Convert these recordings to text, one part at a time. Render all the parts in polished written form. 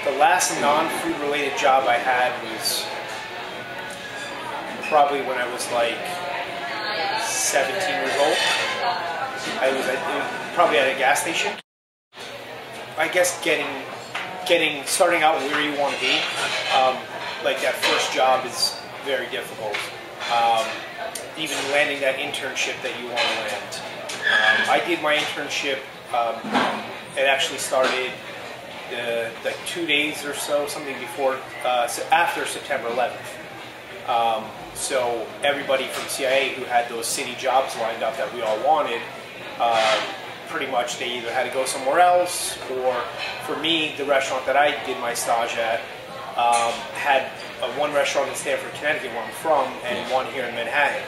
The last non-food related job I had was probably when I was like 17 years old. I was probably at a gas station. I guess starting out where you want to be, like that first job is very difficult. Even landing that internship that you want to land. I did my internship, it actually started like 2 days or so, something before, after September 11th. So everybody from CIA who had those city jobs lined up that we all wanted, pretty much they either had to go somewhere else, or for me, the restaurant that I did my stage at had one restaurant in Stamford, Connecticut, where I'm from, and one here in Manhattan.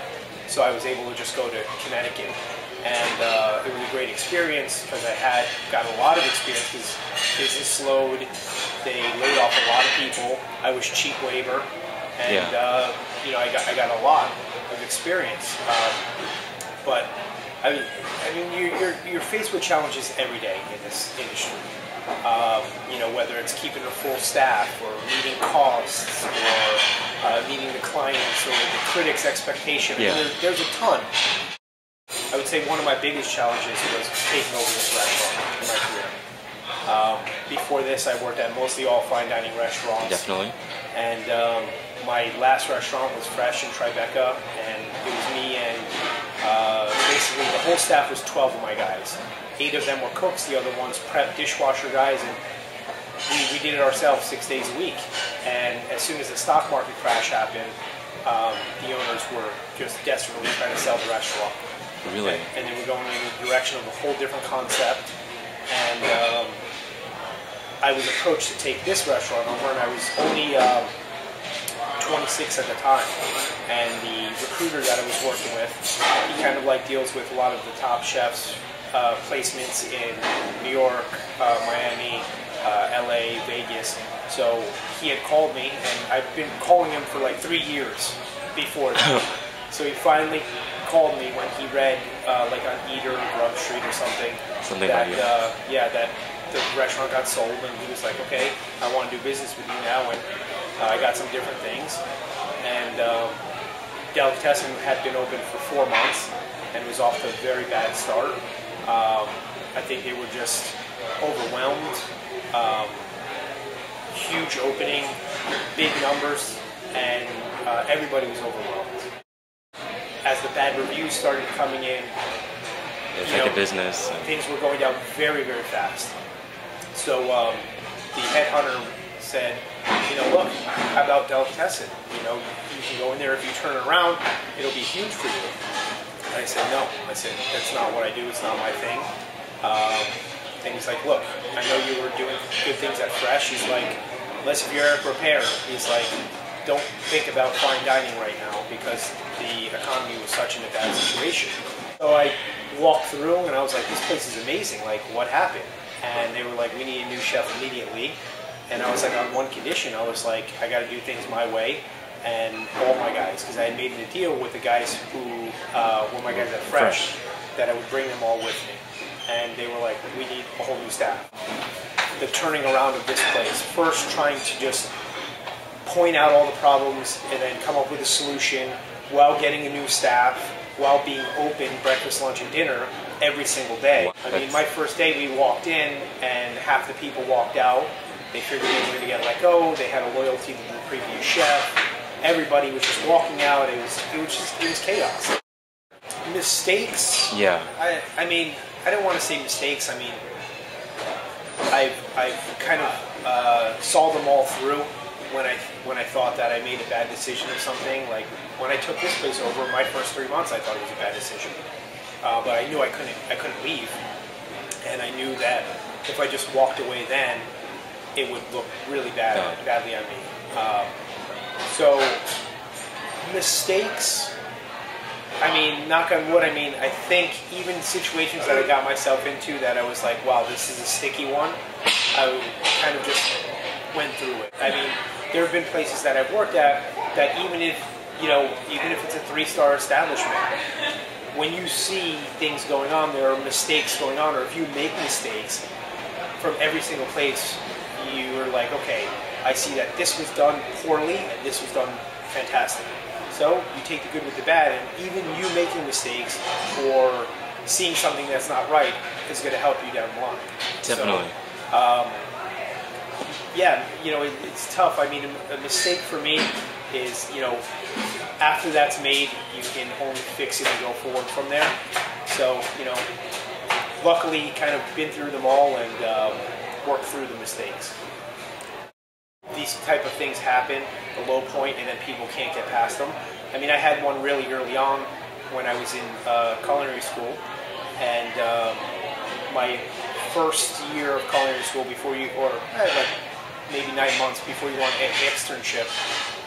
So I was able to just go to Connecticut. And it was a great experience because I got a lot of experience because business slowed. They laid off a lot of people. I was cheap labor, and you know, I got a lot of experience. But I mean, you're faced with challenges every day in this industry. You know, whether it's keeping a full staff, or meeting costs, or meeting the clients, or the critics' expectation. I mean, there's a ton. I would say one of my biggest challenges was taking over this restaurant in my career. Before this, I worked at mostly all fine dining restaurants. Definitely. And my last restaurant was Fresh in Tribeca, and it was me and basically the whole staff was 12 of my guys. 8 of them were cooks, the other ones prep dishwasher guys, and we did it ourselves 6 days a week. And as soon as the stock market crash happened, the owners were just desperately trying to sell the restaurant. Really? And they were going in the direction of a whole different concept. And I was approached to take this restaurant over, and I was only 26 at the time. And the recruiter that I was working with, he kind of like deals with a lot of the top chefs, placements in New York, Miami, LA, Vegas. So he had called me, and I've been calling him for like 3 years before that. So he finally called me when he read, like on Eater or Grub Street or something, that the restaurant got sold, and he was like, okay, I want to do business with you now, and I got some different things. And Delicatessen had been open for 4 months, and was off to a very bad start. I think they were just overwhelmed. Huge opening, big numbers, and everybody was overwhelmed. As the bad reviews started coming in, the business. Things were going down very, very fast. So the headhunter said, you know, look, how about Delicatessen? You know, you can go in there. If you turn it around, it'll be huge for you. And I said, no. I said, that's not what I do. It's not my thing. And he's like, look, I know you were doing good things at Fresh. He's like, unless if you're Eric Repair, he's like, don't think about fine dining right now because the economy was such in a bad situation. So I walked through and I was like, this place is amazing. Like, what happened? And they were like, we need a new chef immediately. And I was like, on one condition. I was like, I got to do things my way. And all my guys, because I had made a deal with the guys who were my guys at Fresh, that I would bring them all with me. And they were like, we need a whole new staff. The turning around of this place, first trying to just point out all the problems and then come up with a solution while getting a new staff, while being open breakfast, lunch, and dinner every single day. I mean, my first day we walked in and half the people walked out. They figured they were going to get let go. They had a loyalty to the previous chef. Everybody was just walking out. It was chaos. Mistakes? Yeah. I mean, I don't want to say mistakes. I mean, I've kind of saw them all through when I thought that I made a bad decision or something. Like when I took this place over, my first 3 months, I thought it was a bad decision. But I knew I couldn't leave, and I knew that if I just walked away then, it would look really badly on me. So mistakes. I mean, knock on wood. I mean, I think even situations that I got myself into that I was like, wow, this is a sticky one. I kind of just went through it. I mean, there have been places that I've worked at that even if it's a 3-star establishment, when you see things going on, there are mistakes going on, or if you make mistakes from every single place, you're like, okay, I see that this was done poorly and this was done fantastic. So you take the good with the bad, and even you making mistakes or seeing something that's not right is going to help you down the line. Definitely. So, yeah, it's tough. I mean, a mistake for me is, after that's made, you can only fix it and go forward from there. So, luckily, kind of been through them all and worked through the mistakes. These type of things happen, the low point, and then people can't get past them. I mean, I had one really early on when I was in culinary school, and my first year of culinary school like maybe 9 months before you want an externship,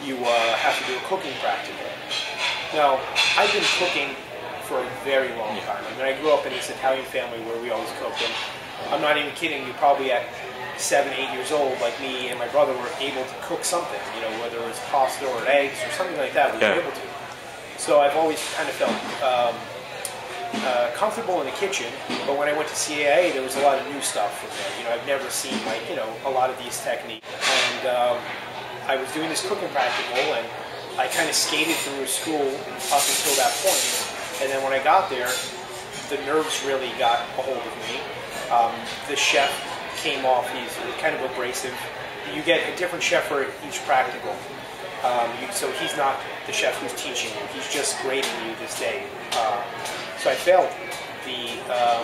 you have to do a cooking practical. Now, I've been cooking for a very long time. I mean, I grew up in this Italian family where we always cooked, and I'm not even kidding you, probably at 7, 8 years old, like me and my brother were able to cook something, whether it was pasta or eggs or something like that, we were able to. So I've always kind of felt comfortable in the kitchen, but when I went to CAA, there was a lot of new stuff in there. I've never seen, a lot of these techniques. And I was doing this cooking practical, and I kind of skated through school up until that point. And then when I got there, the nerves really got a hold of me. The chef came off, he's kind of abrasive. You get a different chef for each practical. So he's not the chef who's teaching you, he's just grading you this day. So I failed the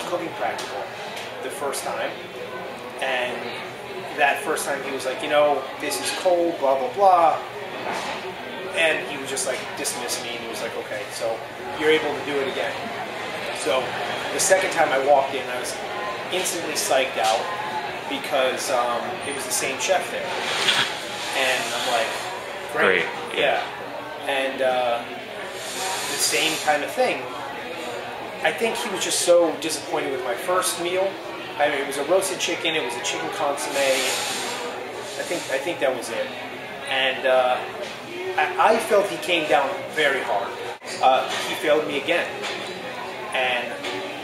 cooking practical the first time, and that first time he was like, this is cold, blah, blah, blah. And he was just like, dismiss me, and he was like, okay, so you're able to do it again. So the second time I walked in, I was instantly psyched out because it was the same chef there. And I'm like, great. Yeah. And the same kind of thing. I think he was just so disappointed with my first meal. I mean, it was a roasted chicken, it was a chicken consomme. I think that was it. And I felt he came down very hard. He failed me again. And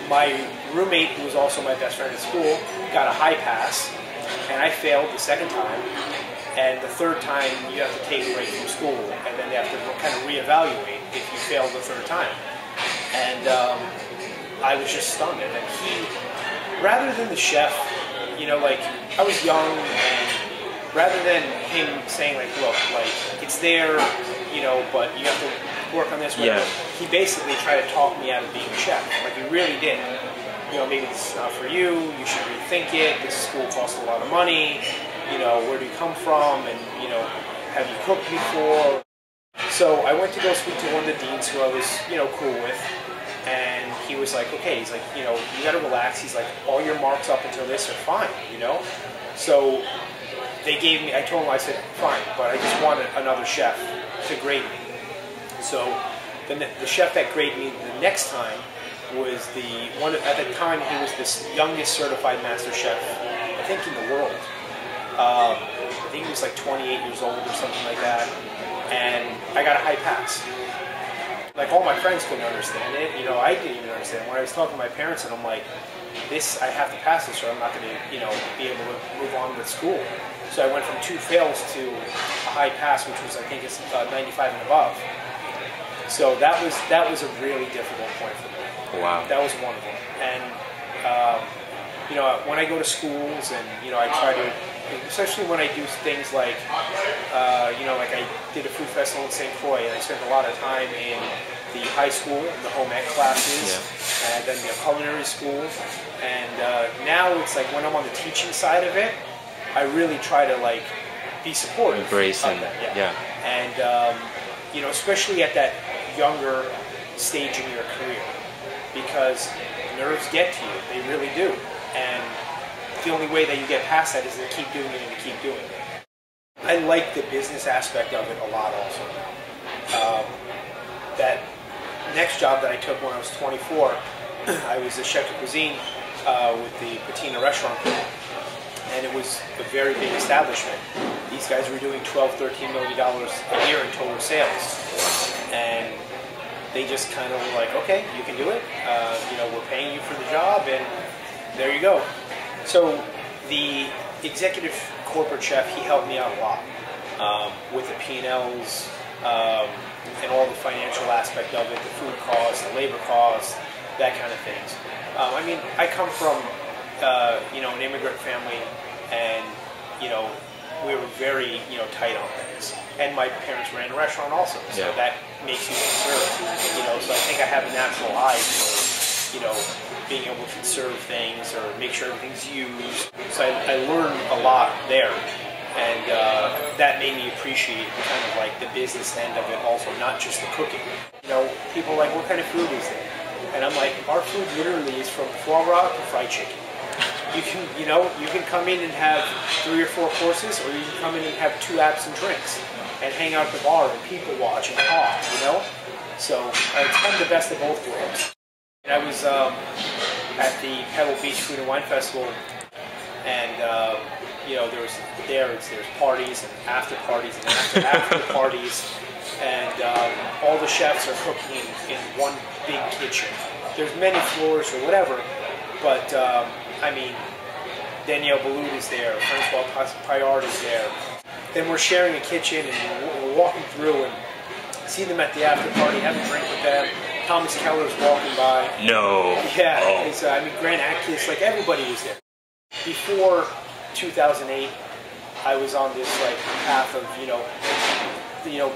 my roommate, who was also my best friend at school, got a high pass, and I failed the second time. And the third time, you have to take a break from school, and then they have to kind of reevaluate if you failed the third time. And I was just stunned. And then he, rather than the chef, I was young, and rather than him saying, like, look, like, it's there, but you have to work on this. Yeah. He basically tried to talk me out of being a chef. Like, he really did. Maybe this is not for you. You should rethink it. This school costs a lot of money. Where do you come from? And, have you cooked before? So I went to go speak to one of the deans who I was, cool with. And he was like, okay, he's like, you got to relax. He's like, all your marks up until this are fine, So they gave me, I told him, I said, fine, but I just wanted another chef to grade me. So the chef that graded me the next time was the one, at the time he was the youngest certified master chef, I think, in the world. I think he was like 28 years old or something like that. And I got a high pass. Like, all my friends couldn't understand it. I didn't even understand. When I was talking to my parents, and I'm like, I have to pass this, or I'm not going to, be able to move on with school. So I went from 2 fails to a high pass, which was, I think, it's 95 and above. So that was a really difficult point for me. Wow. That was one of them. And when I go to schools, and I try to, especially when I do things like, like I did a food festival in St. Croix, and I spent a lot of time in the high school, in the home ec classes, and then the culinary school. And now it's like when I'm on the teaching side of it, I really try to like be supportive. Embrace of and that, yeah. And especially at that younger stage in your career, because nerves get to you. They really do. And the only way that you get past that is to keep doing it and to keep doing it. I like the business aspect of it a lot also. That next job that I took when I was 24, I was a chef de cuisine with the Patina restaurant group. And it was a very big establishment. These guys were doing $12, $13 million a year in total sales. And they just kind of were like, okay, you can do it. We're paying you for the job, and there you go. So the executive corporate chef, he helped me out a lot with the P&Ls and all the financial aspect of it, the food costs, the labor costs, that kind of things. I mean, I come from an immigrant family, and we were very tight on things. And my parents ran a restaurant also, so that makes you conserve. So I think I have a natural eye for being able to conserve things or make sure everything's used. So I learned a lot there, and that made me appreciate kind of like the business end of it also, not just the cooking. People are like, what kind of food is there? And I'm like, our food literally is from foie gras to fried chicken. You can, you can come in and have 3 or 4 courses, or you can come in and have 2 apps and drinks, and hang out at the bar and people watch and talk. So it's kind of the best of both worlds. And I was at the Pebble Beach Food and Wine Festival, and there's parties and after parties and after parties, and all the chefs are cooking in one big kitchen. There's many floors or whatever, but I mean, Danielle Ballou is there, Francois Payard is there. Then we're sharing a kitchen, and we're walking through and see them at the after party, have a drink with them. Thomas Keller's walking by. No. Yeah, Grant Actis, like everybody was there. Before 2008, I was on this like path of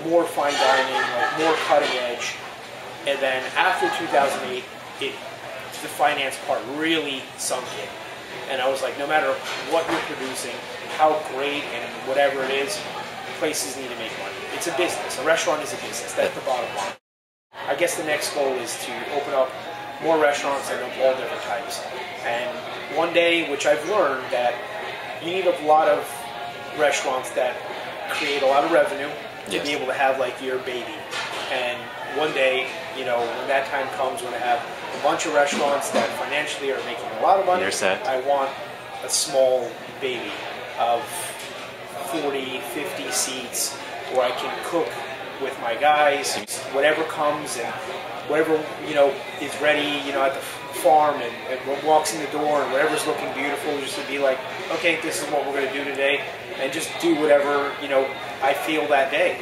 more fine dining, like more cutting edge, and then after 2008, the finance part really sunk in. And I was like, no matter what you're producing, how great and whatever it is, places need to make money. It's a business. A restaurant is a business. That's the bottom line. I guess the next goal is to open up more restaurants and of all different types. And one day, which I've learned, that you need a lot of restaurants that create a lot of revenue to be able to have like your baby. And one day, when that time comes, when I have a bunch of restaurants that financially are making a lot of money, I want a small baby of 40, 50 seats where I can cook with my guys, whatever comes and whatever, is ready, at the farm and walks in the door and whatever's looking beautiful, just to be like, okay, this is what we're going to do today, and just do whatever, I feel that day.